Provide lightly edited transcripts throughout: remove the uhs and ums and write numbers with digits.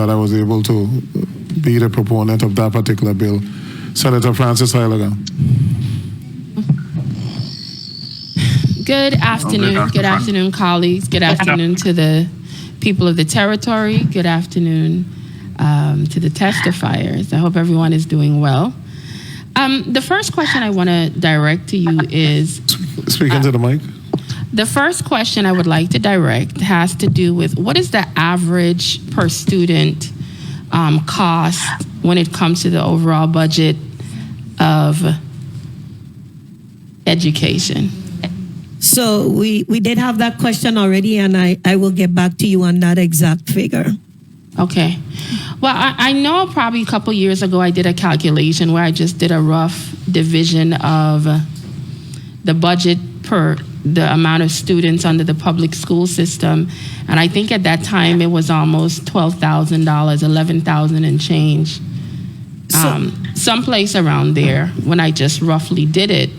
that I was able to be the proponent of that particular bill. Senator Francis Heilegan. Good afternoon. Good afternoon, colleagues. Good afternoon to the people of the territory. Good afternoon to the testifiers. I hope everyone is doing well. The first question I want to direct to you is... Speak into the mic. The first question I would like to direct has to do with what is the average per student cost when it comes to the overall budget of education? So we did have that question already, and I will get back to you on that exact figure. Okay. Well, I know probably a couple years ago I did a calculation where I just did a rough division of the budget per the amount of students under the public school system. And I think at that time it was almost $12,000, $11,000 and change. Someplace around there when I just roughly did it.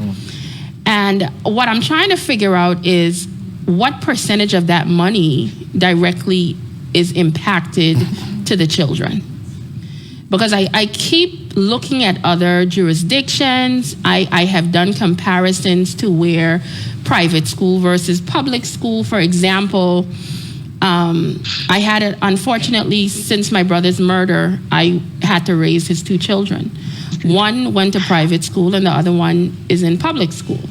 And what I'm trying to figure out is what percentage of that money directly is impacted to the children. Because I keep looking at other jurisdictions. I have done comparisons to where private school versus public school, for example. I had it, unfortunately, since my brother's murder, I had to raise his two children. One went to private school and the other one is in public school.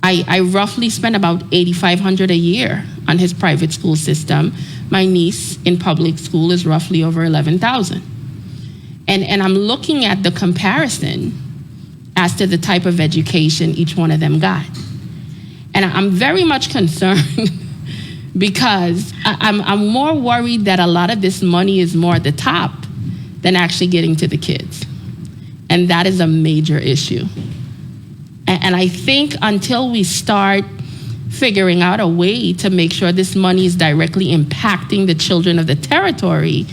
I roughly spent about $8,500 a year on his private school system. My niece in public school is roughly over $11,000. And I'm looking at the comparison as to the type of education each one of them got. And I'm very much concerned because I'm more worried that a lot of this money is more at the top than actually getting to the kids. And that is a major issue. And I think until we start figuring out a way to make sure this money is directly impacting the children of the territory,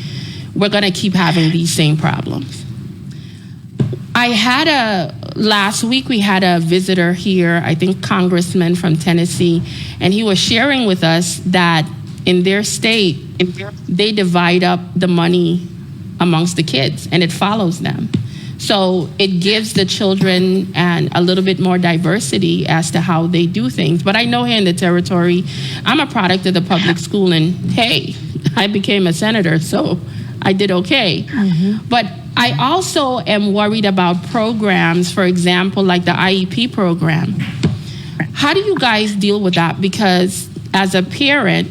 we're going to keep having these same problems. Last week we had a visitor here, I think congressman from Tennessee, and he was sharing with us that in their state, they divide up the money amongst the kids and it follows them. So it gives the children a little bit more diversity as to how they do things. But I know here in the territory, I'm a product of the public school, and hey, I became a senator, so I did okay. Mm-hmm. But I also am worried about programs, for example, like the IEP program. How do you guys deal with that? Because as a parent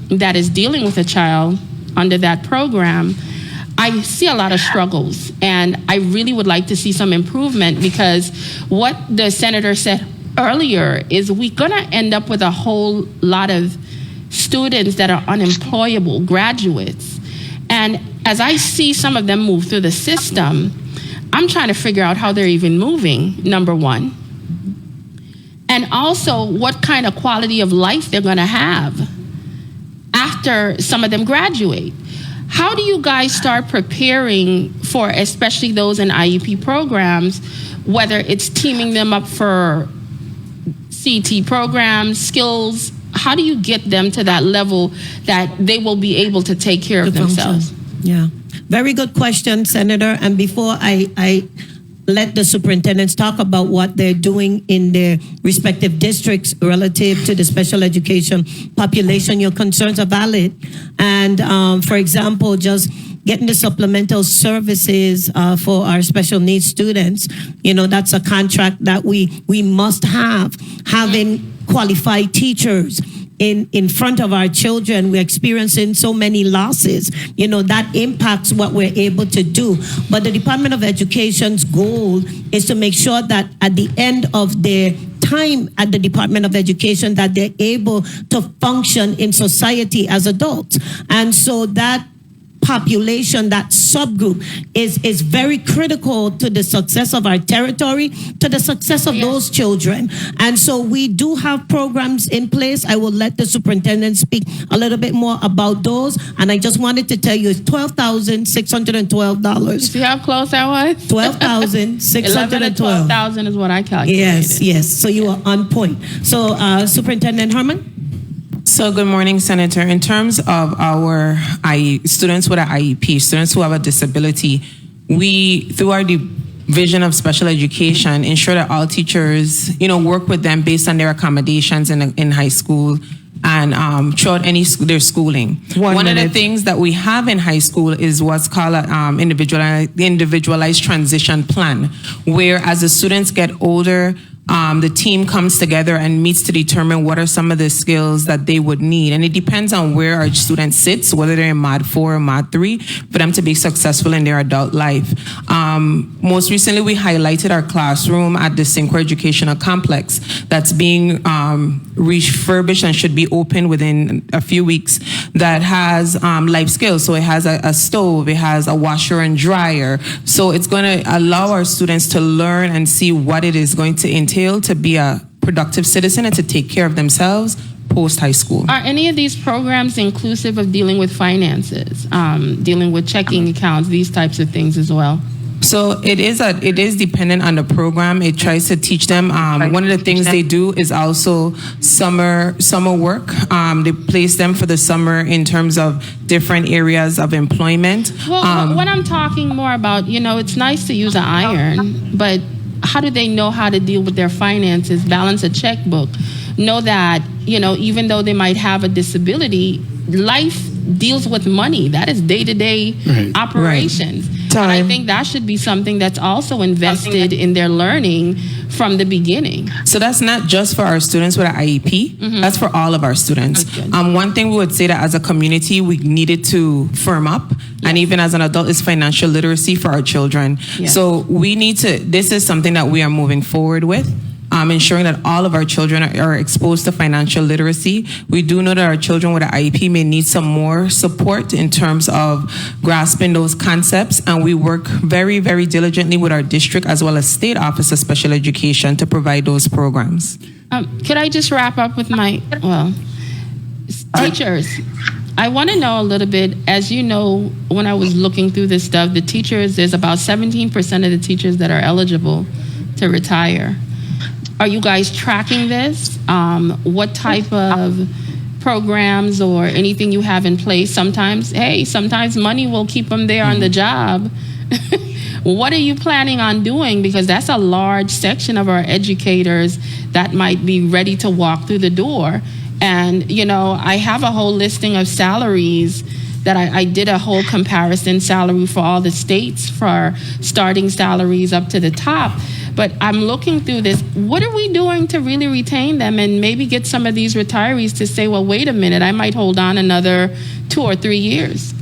that is dealing with a child under that program, I see a lot of struggles, and I really would like to see some improvement, because what the senator said earlier is we're going to end up with a whole lot of students that are unemployable, graduates. And as I see some of them move through the system, I'm trying to figure out how they're even moving, number one. And also what kind of quality of life they're going to have after some of them graduate. How do you guys start preparing for, especially those in IEP programs, whether it's teaming them up for CT programs, skills? How do you get them to that level that they will be able to take care of themselves? Yeah, very good question, Senator. And before I let the superintendents talk about what they're doing in their respective districts relative to the special education population, your concerns are valid. And for example, just getting the supplemental services for our special needs students, that's a contract that we must have. Having qualified teachers in front of our children, we're experiencing so many losses, that impacts what we're able to do. But the Department of Education's goal is to make sure that at the end of their time at the Department of Education, that they're able to function in society as adults. And so that population, that subgroup is very critical to the success of our territory, to the success of those children. And so we do have programs in place. I will let the superintendent speak a little bit more about those. And I just wanted to tell you it's $12,612. You see how close that was? $12,612. $12,000 is what I calculated. Yes. So you are on point. So Superintendent Herman? So good morning, Senator. In terms of our students with an IEP, students who have a disability, we, through our Division of Special Education, ensure that all teachers, work with them based on their accommodations in high school and throughout their schooling. One of the things that we have in high school is what's called an individualized transition plan, where as the students get older, the team comes together and meets to determine what are some of the skills that they would need. And it depends on where our student sits, whether they're in Mod 4 or Mod 3, for them to be successful in their adult life. Most recently, we highlighted our classroom at the Syncro Educational Complex that's being refurbished and should be open within a few weeks, that has life skills. So it has a stove, it has a washer and dryer. So it's going to allow our students to learn and see what it is going to entail to be a productive citizen and to take care of themselves post high school. Are any of these programs inclusive of dealing with finances, dealing with checking accounts, these types of things as well? So it is dependent on the program. It tries to teach them. One of the things they do is also summer work. They place them for the summer in terms of different areas of employment. Well, what I'm talking more about, it's nice to use an iron, but how do they know how to deal with their finances, balance a checkbook, know that, even though they might have a disability, life deals with money. That is day-to-day operations. Right. And I think that should be something that's also invested in their learning from the beginning. So that's not just for our students with an IEP. That's for all of our students. One thing we would say that as a community, we needed to firm up, and even as an adult, is financial literacy for our children. Yes. So this is something that we are moving forward with. Ensuring that all of our children are exposed to financial literacy. We do know that our children with an IEP may need some more support in terms of grasping those concepts, and we work very, very diligently with our district as well as State Office of Special Education to provide those programs. Could I just wrap up with teachers? I want to know a little bit, as you know, when I was looking through this stuff, there's about 17% of the teachers that are eligible to retire. Are you guys tracking this? What type of programs or anything you have in place? Sometimes money will keep them there on the job. What are you planning on doing? Because that's a large section of our educators that might be ready to walk through the door. And, I have a whole listing of salaries that I did a whole comparison salary for all the states for starting salaries up to the top. But I'm looking through this. What are we doing to really retain them and maybe get some of these retirees to say, well, wait a minute, I might hold on another 2 or 3 years?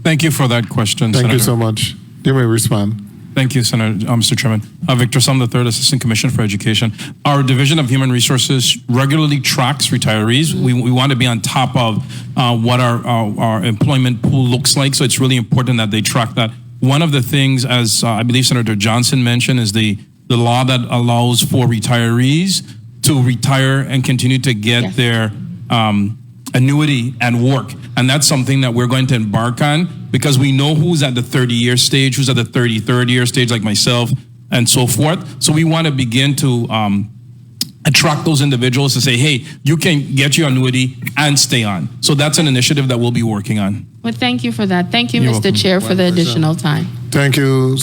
Thank you for that question, Thank Senator. you so much. You may respond. Thank you, Senator, Mr. Chairman. Victor Sum, the Third Assistant Commissioner for Education. Our Division of Human Resources regularly tracks retirees. We want to be on top of what our employment pool looks like, so it's really important that they track that. One of the things, as I believe Senator Johnson mentioned, is the law that allows for retirees to retire and continue to get their annuity and work. And that's something that we're going to embark on, because we know who's at the 30-year stage, who's at the 33rd-year stage, like myself, and so forth. So we want to begin to attract those individuals to say, hey, you can get your annuity and stay on. So that's an initiative that we'll be working on. Well, thank you for that. Thank you, You're Mr. welcome. Chair, for the additional time. Thank you.